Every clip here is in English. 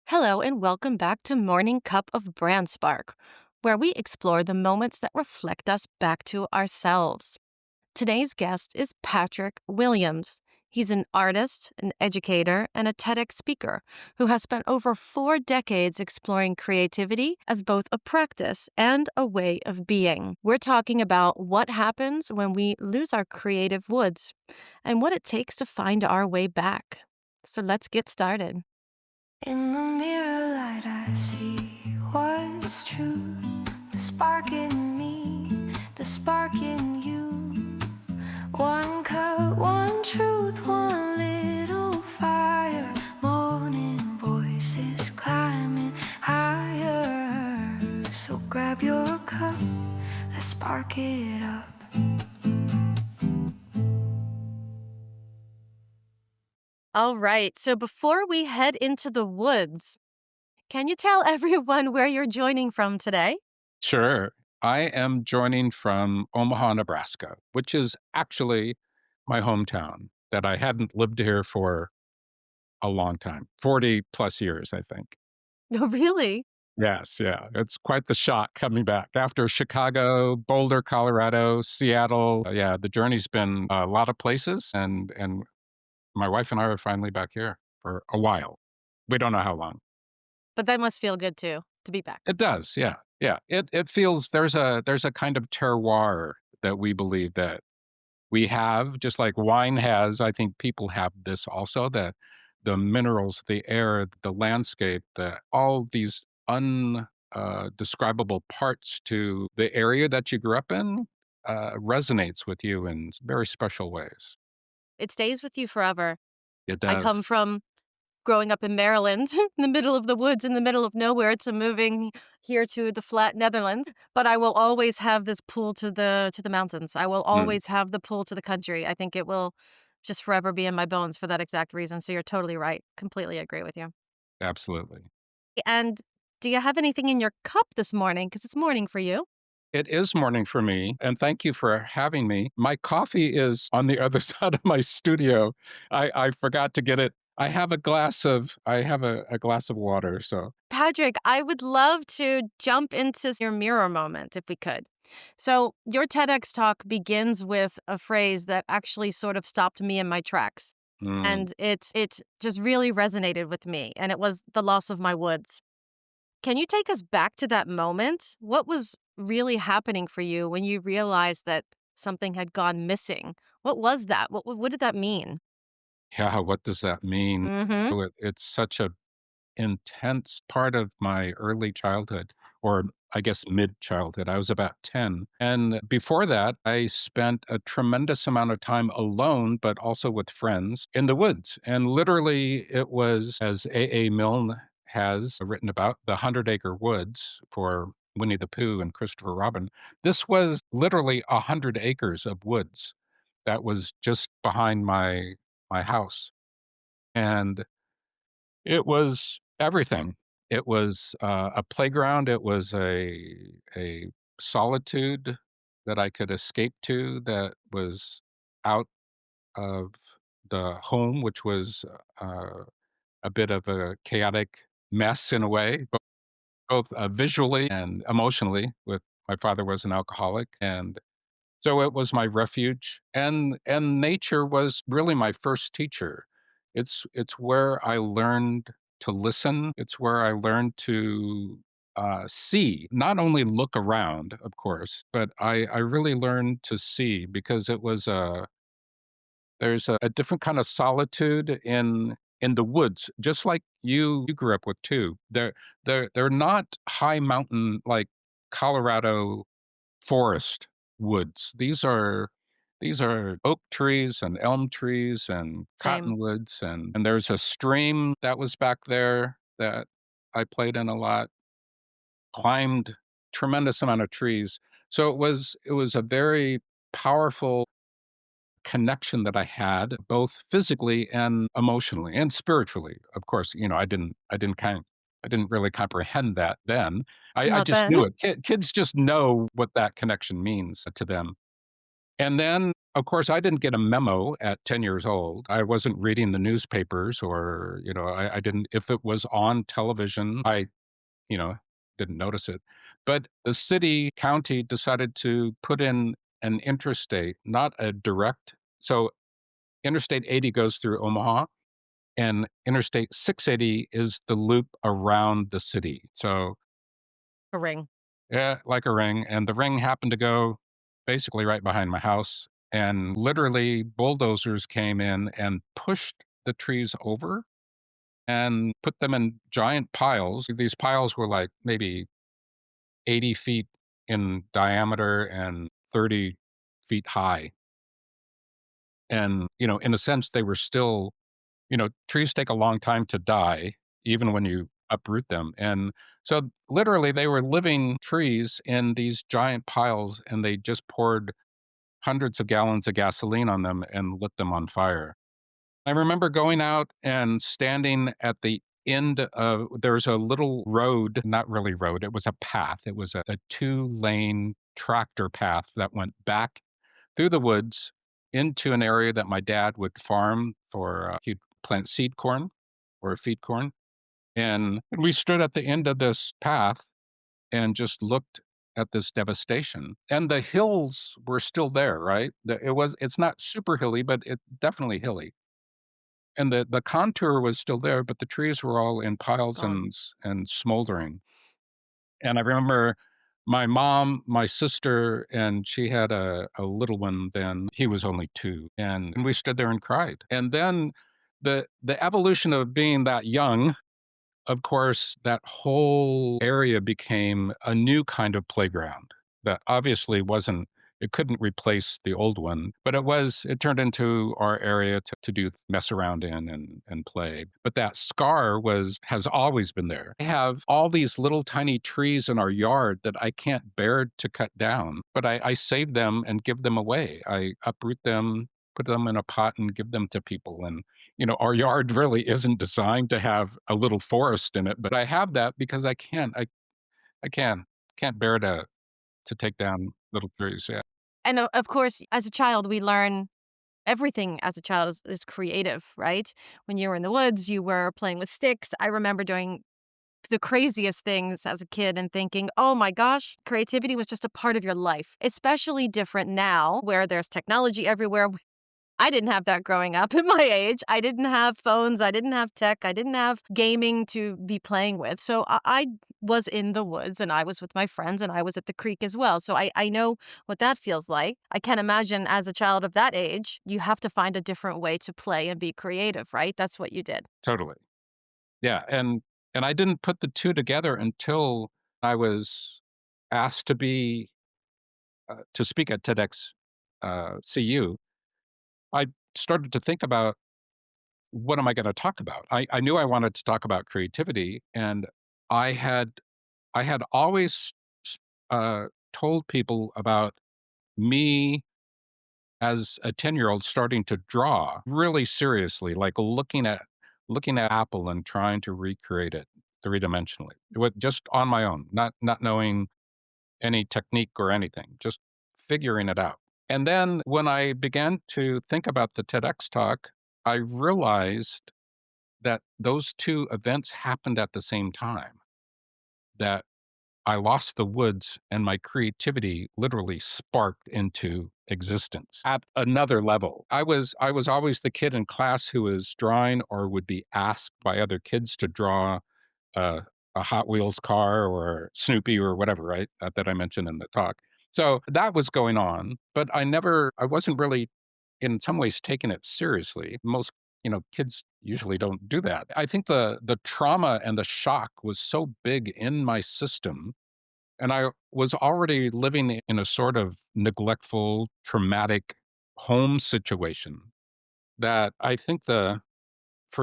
Hello, and welcome back to Morning Cup of Brand Spark, where we explore the moments that reflect us back to ourselves. Today's guest is Patrick Williams. He's an artist, an educator, and a TEDx speaker who has spent over 4 decades exploring creativity as both a practice and a way of being. We're talking about what happens when we lose our creative woods and what it takes to find our way back. So let's get started. In the mirror light I see what's true. The spark in me, the spark in you. One cup, one truth, one little fire. Morning voices climbing higher. So grab your cup, let's spark it up. All right. So before we head into the woods, can you tell everyone where you're joining from today? Sure. I am joining from Omaha, Nebraska, which is actually my hometown that I hadn't lived here for a long time, 40 plus years, I think. Oh, really? Yes, yeah. It's quite the shock coming back after Chicago, Boulder, Colorado, Seattle. Yeah, the journey's been a lot of places and my wife and I are finally back here for a while. We don't know how long. But that must feel good too, to be back. It does, yeah. Yeah. It feels there's a kind of terroir that we believe that we have, just like wine has. I think people have this also, that the minerals, the air, the landscape, all these undescribable parts to the area that you grew up in resonates with you in very special ways. It stays with you forever. It I come does. from growing up in Maryland, in the middle of the woods, in the middle of nowhere, to moving here to the flat Netherlands. But I will always have this pull to the mountains. I will Mm, always have the pull to the country. I think it will just forever be in my bones for that exact reason. So you're totally right. Completely agree with you. absolutely. And do you have anything in your cup this morning? Because it's morning for you. It is morning for me, and thank you for having me. My coffee is on the other side of my studio. I forgot to get it. I have a glass of water, so Patrick, I would love to jump into your mirror moment if we could. So, your TEDx talk begins with a phrase that actually sort of stopped me in my tracks. mm, And it just really resonated with me, and it was the loss of my woods. Can you take us back to that moment? What was really happening for you when you realized that something had gone missing? What was that? What did that mean? yeah, what does that mean? Mhm. It's such a intense part of my early childhood, or I guess mid childhood. I was about 10. And before that, I spent a tremendous amount of time alone, but also with friends in the woods. And literally, it was, as A. A. Milne has written about, the 100 Acre Woods for Winnie the Pooh and Christopher Robin. This was literally 100 acres of woods that was just behind my house. And it was everything. It was, a playground, it was a solitude that I could escape to, that was out of the home, which was, uh, a bit of a chaotic mess in a way, both, visually and emotionally. With my father was an alcoholic, and so it was my refuge, and nature was really my first teacher. It's where I learned to listen. It's where I learned to see, not only look around, of course, but I really learned to see, because it was there's a different kind of solitude in the woods, just like you grew up with too. They're not high mountain like Colorado forest woods. These are oak trees and elm trees and Same. cottonwoods, and there's a stream that was back there that I played in a lot, climbed tremendous amount of trees. So it was a very powerful connection that I had, both physically and emotionally and spiritually. Of course, I didn't really comprehend that then. I Not just knew then. it. Kids just know what that connection means to them. And then, of course, I didn't get a memo at 10 years old. I wasn't reading the newspapers or, I didn't, if it was on television, you know, didn't notice it. But the city, county decided to put in an interstate, not a direct. So Interstate 80 goes through Omaha, and Interstate 680 is the loop around the city. So, A ring. yeah, like a ring. And the ring happened to go basically right behind my house. And literally, bulldozers came in and pushed the trees over and put them in giant piles. These piles were like maybe 80 feet in diameter and 30 feet high. And, in a sense, they were still, trees take a long time to die, even when you uproot them. And so literally they were living trees in these giant piles and they just poured hundreds of gallons of gasoline on them and lit them on fire. I remember going out and standing at the end of there's a little road, not really road, it was a path. It was a two-lane tractor path that went back through the woods into an area that my dad would farm for he'd plant seed corn or feed corn. And we stood at the end of this path and just looked at this devastation. And the hills were still there, right? It's not super hilly, but it definitely hilly, and the contour was still there, but the trees were all in piles Gone. and smoldering. And I remember my mom, my sister, and she had a little one then. He was only 2, and we stood there and cried. And then the evolution of being that young, of course, that whole area became a new kind of playground that obviously wasn't it couldn't replace the old one, but it turned into our area to do mess around in and play. But that scar has always been there. I have all these little tiny trees in our yard that I can't bear to cut down, but I save them and give them away. I uproot them, put them in a pot and give them to people. And our yard really isn't designed to have a little forest in it, but I have that because I can't bear to take down little trees. Yeah, And of course, as a child, we learn everything as a child is creative, right? When you were in the woods, you were playing with sticks. I remember doing the craziest things as a kid and thinking, oh my gosh, creativity was just a part of your life, especially different now where there's technology everywhere. I didn't have that growing up at my age. I didn't have phones. I didn't have tech. I didn't have gaming to be playing with. So I was in the woods and I was with my friends and I was at the creek as well. So I know what that feels like. I can imagine as a child of that age, you have to find a different way to play and be creative, right? That's what you did. totally. Yeah, and I didn't put the 2 together until I was asked to speak at TEDx, CU. I started to think about, what am I gonna talk about? I knew I wanted to talk about creativity, and I had I had always s told people about me as a 10-year-old starting to draw really seriously, like looking at apple and trying to recreate it three-dimensionally, with just on my own, not knowing any technique or anything, just figuring it out. And then when I began to think about the TEDx talk, I realized that those 2 events happened at the same time, that I lost the woods and my creativity literally sparked into existence at another level. I was always the kid in class who was drawing or would be asked by other kids to draw a, a Hot Wheels car or Snoopy or whatever, right? That I mentioned in the talk. So that was going on, but I wasn't really in some ways taking it seriously. Most, kids usually don't do that. I think the trauma and the shock was so big in my system, and I was already living in a sort of neglectful, traumatic home situation that I think for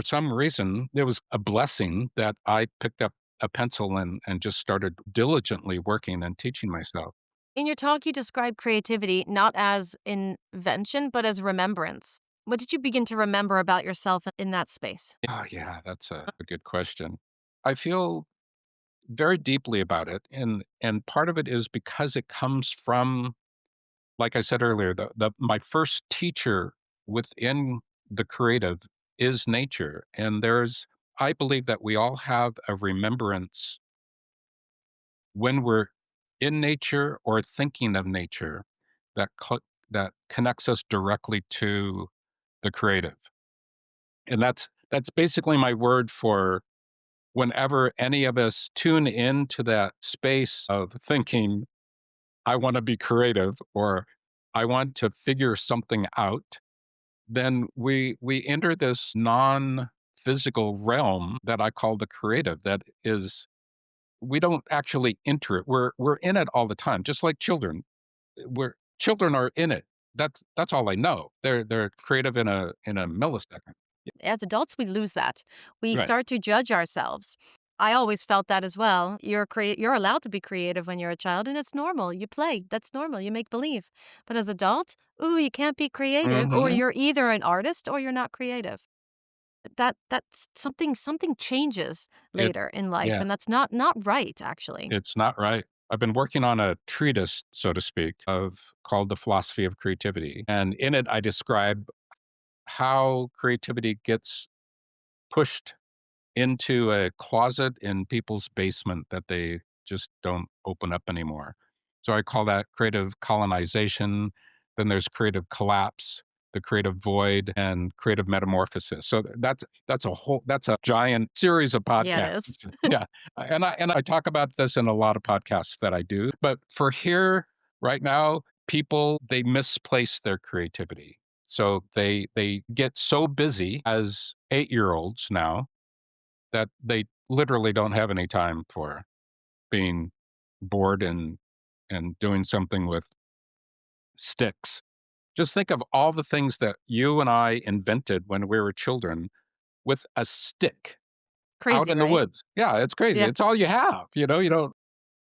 some reason, it was a blessing that I picked up a pencil and just started diligently working and teaching myself. In your talk, you describe creativity not as invention, but as remembrance. What did you begin to remember about yourself in that space? Oh, yeah, that's a good question. I feel very deeply about it, and part of it is because it comes from like I said earlier, my first teacher within the creative is nature. And I believe that we all have a remembrance when we're in nature or thinking of nature that connects us directly to the creative. And that's basically my word for whenever any of us tune into that space of thinking, I want to be creative or I want to figure something out, then we enter this non-physical realm that I call the creative. That is, we don't actually enter it. We're in it all the time, just like children. We're children are in it. That's all they know. They're creative in a millisecond. As adults, we lose that. We Right. start to judge ourselves. I always felt that as well. You're allowed to be creative when you're a child, and it's normal. You play. That's normal. You make believe. But as adults, ooh, you can't be creative, or Hmm. you're either an artist or you're not creative. That's something changes It later in life, yeah, and that's not right, actually. it's not right. I've been working on a treatise, so to speak, of called The Philosophy of Creativity. And in it I describe how creativity gets pushed into a closet in people's basement that they just don't open up anymore. So I call that creative colonization. Then there's creative collapse, the creative void, and creative metamorphosis. So that's a giant series of Yeah, it is. podcasts. Yeah, and I talk about this in a lot of podcasts that I do. But for here right now, people they misplace their creativity. So they get so busy as 8-year-olds now that they literally don't have any time for being bored and doing something with sticks. Just think of all the things that you and I invented when we were children with a stick out Crazy, in the right? woods. Yeah, it's crazy. Yeah. It's all you have, you don't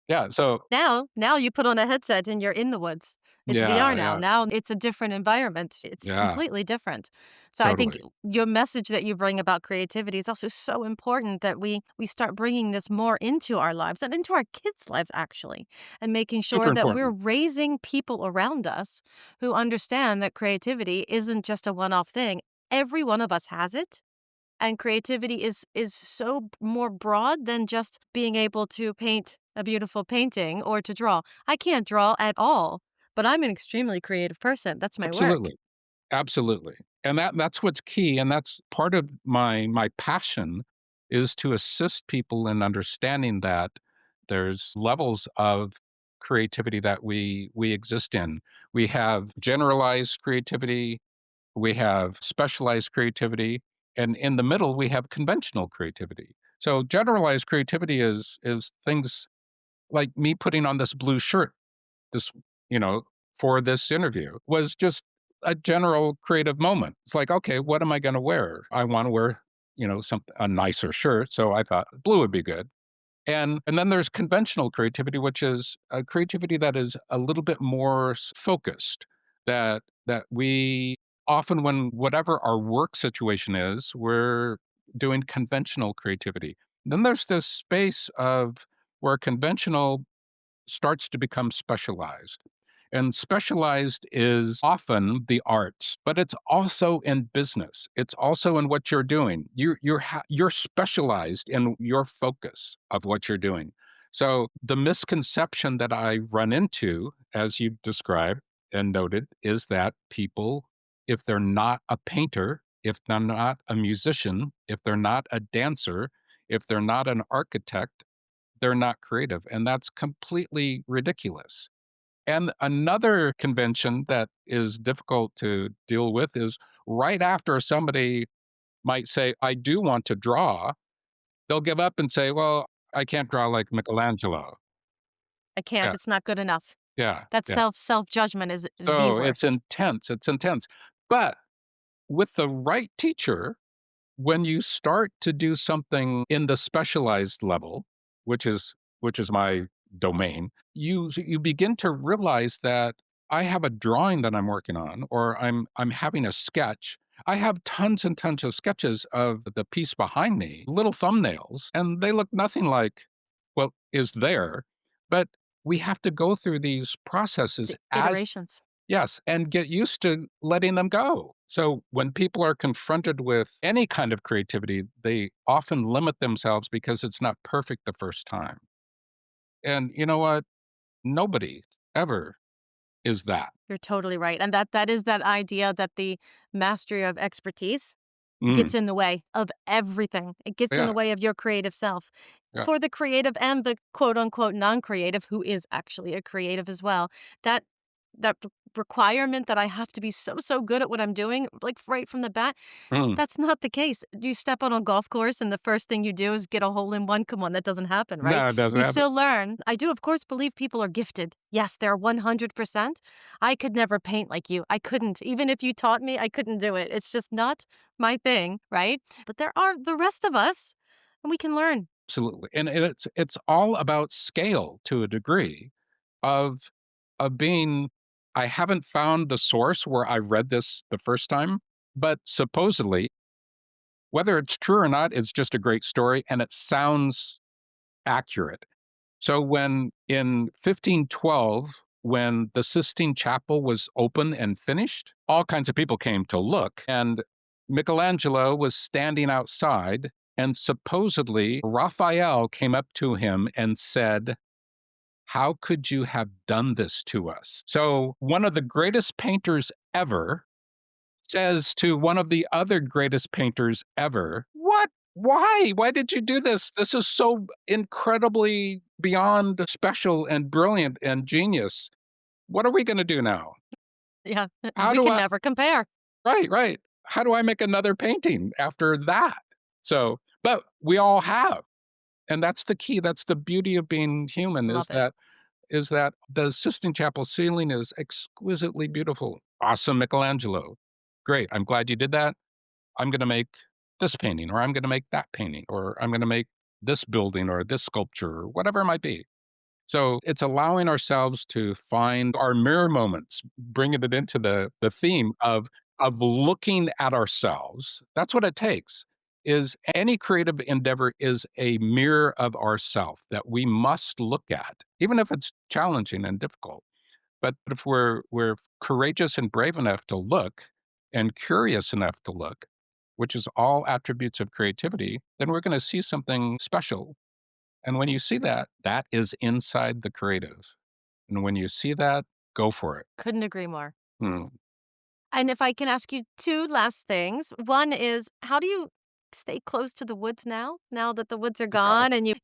yeah, so Now you put on a headset and you're in the woods. It's VR yeah, now. yeah, Now it's a different environment. It's yeah, completely different. So I think totally. your message that you bring about creativity is also so important that we start bringing this more into our lives and into our kids' lives actually, and making Super sure that we're important. raising people around us who understand that creativity isn't just a one-off thing. Every one of us has it, and creativity is so more broad than just being able to paint a beautiful painting or to draw. I can't draw at all, but I'm an extremely creative person. That's my work. Absolutely. Absolutely. And that's what's key, and that's part of my passion is to assist people in understanding that there's levels of creativity that we exist in. We have generalized creativity, we have specialized creativity, and in the middle we have conventional creativity. So generalized creativity is things like me putting on this blue shirt this, you know, for this interview was just a general creative moment. It's like, okay, what am I going to wear? I want to wear, something a nicer shirt. So I thought blue would be good. And then there's conventional creativity, which is a creativity that is a little bit more focused. That we often, when whatever our work situation is, we're doing conventional creativity. Then there's this space of where conventional starts to become specialized. And specialized is often the arts, but it's also in business. It's also in what you're doing. You're specialized in your focus of what you're doing. So the misconception that I run into, as you described and noted, is that people, if they're not a painter, if they're not a musician, if they're not a dancer, if they're not an architect, they're not creative. And that's completely ridiculous. And another convention that is difficult to deal with is right after somebody might say, I do want to draw, they'll give up and say, well, I can't draw like Michelangelo. I can't. Yeah, It's not good enough. yeah, That yeah. self-judgment is the So it's worst. intense. It's intense. But with the right teacher, when you start to do something in the specialized level, which is my domain, you begin to realize that I have a drawing that I'm working on, or I'm having a sketch. I have tons and tons of sketches of the piece behind me, little thumbnails, and they look nothing like what is there. But we have to go through these processes The iterations. Yes, and get used to letting them go. So when people are confronted with any kind of creativity, they often limit themselves because it's not perfect the first time. And you know what? Nobody ever is that. You're totally right. And that is that idea that the mastery of expertise Mm, gets in the way of everything. It gets in yeah, the way of your creative self. yeah, For the creative and the quote unquote non-creative, who is actually a creative as well, that requirement that I have to be so good at what I'm doing, like right from the bat, mm. that's not the case. You step on a golf course and the first thing you do is get a hole in one. Come on, that doesn't happen, right? No, it doesn't You happen. still learn. I do, of course, believe people are gifted. Yes, they're 100%. I could never paint like you. I couldn't. Even if you taught me, I couldn't do it. It's just not my thing, right? But there are the rest of us, and we can learn. Absolutely. And it's all about scale to a degree of being I haven't found the source where I read this the first time, but supposedly, whether it's true or not, it's just a great story and it sounds accurate. So when in 1512, when the Sistine Chapel was open and finished, all kinds of people came to look. And Michelangelo was standing outside, and supposedly Raphael came up to him and said, "How could you have done this to us?" So one of the greatest painters ever says to one of the other greatest painters ever, "What? Why? Why did you do this? This is so incredibly beyond special and brilliant and genius. What are we going to do now? Yeah, How we do can I?" never compare. Right, right. How do I make another painting after that? So, but we all have. And that's the key. That's the beauty of being human Love it. is that the Sistine Chapel ceiling is exquisitely beautiful. Awesome, Michelangelo. Great. I'm glad you did that. I'm going to make this painting, or I'm going to make that painting, or I'm going to make this building or this sculpture, or whatever it might be. So it's allowing ourselves to find our mirror moments, bringing it into the theme of looking at ourselves. That's what it takes. Is any creative endeavor is a mirror of ourself that we must look at, even if it's challenging and difficult. But if we're courageous and brave enough to look and curious enough to look, which is all attributes of creativity, then we're going to see something special. And when you see that, that is inside the creative. And when you see that, go for it. Couldn't agree more. Mm. And if I can ask you two last things. One is, how do you stay close to the woods now? Now that the woods are Yeah. gone and you've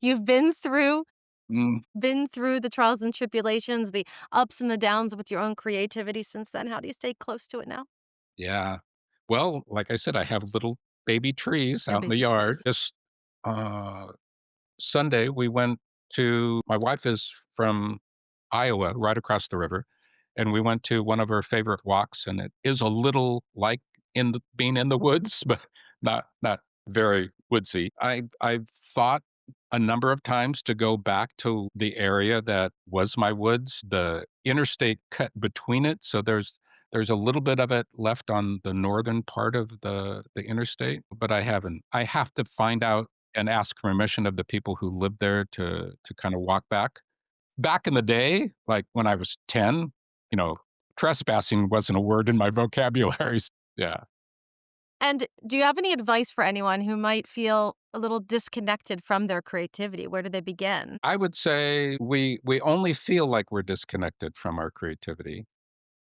Mm. been through the trials and tribulations, the ups and the downs with your own creativity since then. How do you stay close to it now? Yeah. Well, like I said, I have little baby trees Your out in the baby yard. trees. Just uh, Sunday, we went to, my wife is from Iowa, right across the river. And we went to one of her favorite walks, and it is a little like being in the woods, but not very woodsy. I've thought a number of times to go back to the area that was my woods. The interstate cut between it, so there's a little bit of it left on the northern part of the interstate, but I haven't. I have to find out and ask permission of the people who live there to kind of walk back in the day, like when I was 10, you know, trespassing wasn't a word in my vocabulary. Yeah. And do you have any advice for anyone who might feel a little disconnected from their creativity? Where do they begin? I would say we only feel like we're disconnected from our creativity.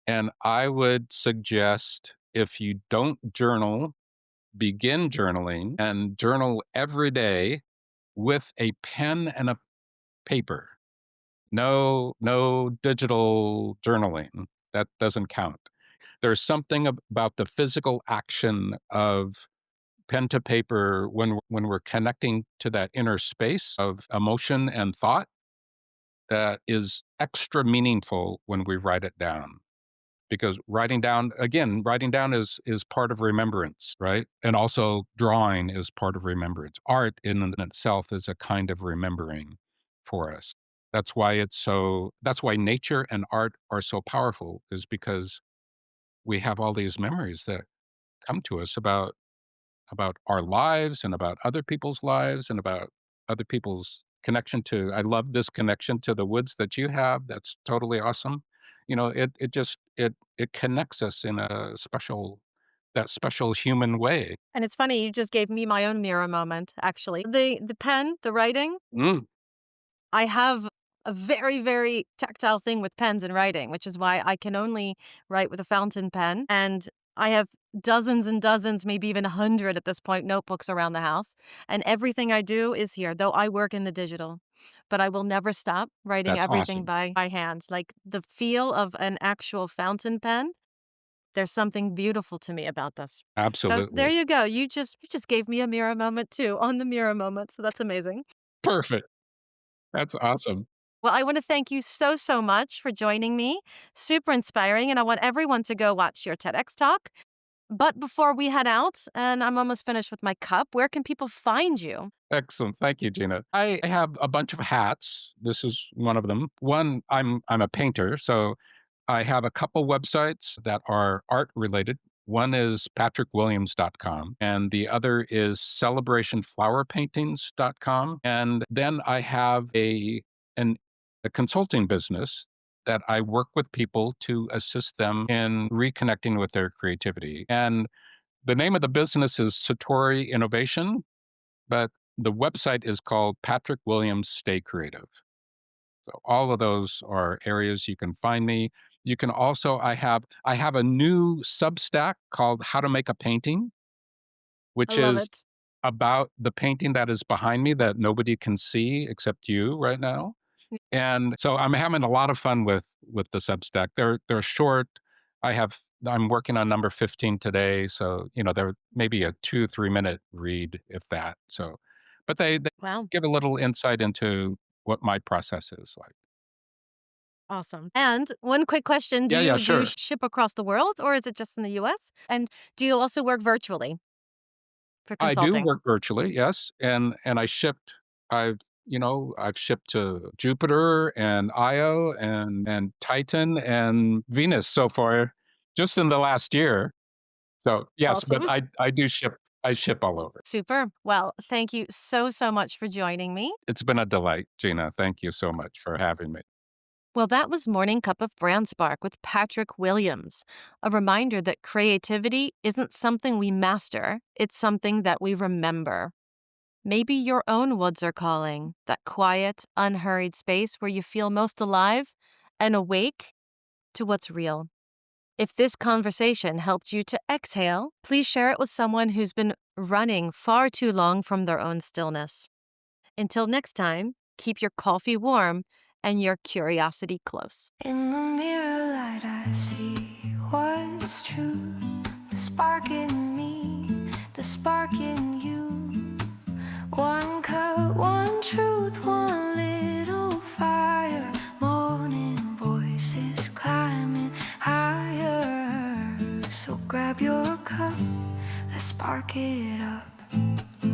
And I would suggest if you don't journal, begin journaling and journal every day with a pen and a paper. No digital journaling. That doesn't count. There's something about the physical action of pen to paper when we're connecting to that inner space of emotion and thought that is extra meaningful when we write it down. Because writing down is part of remembrance, right? And also drawing is part of remembrance. Art in itself is a kind of remembering for us. That's why nature and art are so powerful, is because we have all these memories that come to us about our lives and about other people's lives and about other people's connection to. I love this connection to the woods that you have. That's totally awesome. it connects us in a special human way. And it's funny, you just gave me my own mirror moment, actually. The pen, the writing, Mm, I have a very, very tactile thing with pens and writing, which is why I can only write with a fountain pen. And I have dozens and dozens, maybe even 100 at this point, notebooks around the house. And everything I do is here, though I work in the digital. But I will never stop writing that's everything awesome. by hand. Like the feel of an actual fountain pen, there's something beautiful to me about this. So there Absolutely. you go. You just gave me a mirror moment too on the mirror moment. So that's amazing. Perfect. That's awesome. Well, I want to thank you so, so much for joining me. Super inspiring. And I want everyone to go watch your TEDx talk. But before we head out, and I'm almost finished with my cup, where can people find you? Excellent. Thank you, Gina. I have a bunch of hats. This is one of them. One, I'm a painter, so I have a couple websites that are art related. One is patrickwilliams.com and the other is celebrationflowerpaintings.com. And then I have an, a consulting business that I work with people to assist them in reconnecting with their creativity. And the name of the business is Satori Innovation, but the website is called Patrick Williams Stay Creative. So all of those are areas you can find me. You can also I have a new Substack called How to Make a Painting, I which love is it. about the painting that is behind me that nobody can see except you right now. And so I'm having a lot of fun with the Substack. They're short. I'm working on number 15 today, so they're maybe a 2-3 minute read, if that. So, but they Wow. give a little insight into what my process is like. Awesome. And one quick question, do Yeah, yeah, you sure. ship across the world or is it just in the US? And do you also work virtually for I do consulting? work virtually, yes, and I've shipped to Jupiter and Io and Titan and Venus so far, just in the last year. So yes, but Awesome. I do ship. I ship all over. Super. Well, thank you so, so much for joining me. It's been a delight, Gina. Thank you so much for having me. Well, that was Morning Cup of Brand Spark with Patrick Williams, a reminder that creativity isn't something we master, it's something that we remember. Maybe your own woods are calling, that quiet, unhurried space where you feel most alive and awake to what's real. If this conversation helped you to exhale, please share it with someone who's been running far too long from their own stillness. Until next time, keep your coffee warm and your curiosity close. In the mirror light I see what's true. The spark in me, the spark in you. One cup, one truth, one little fire. Morning voices climbing higher. So grab your cup, let's spark it up.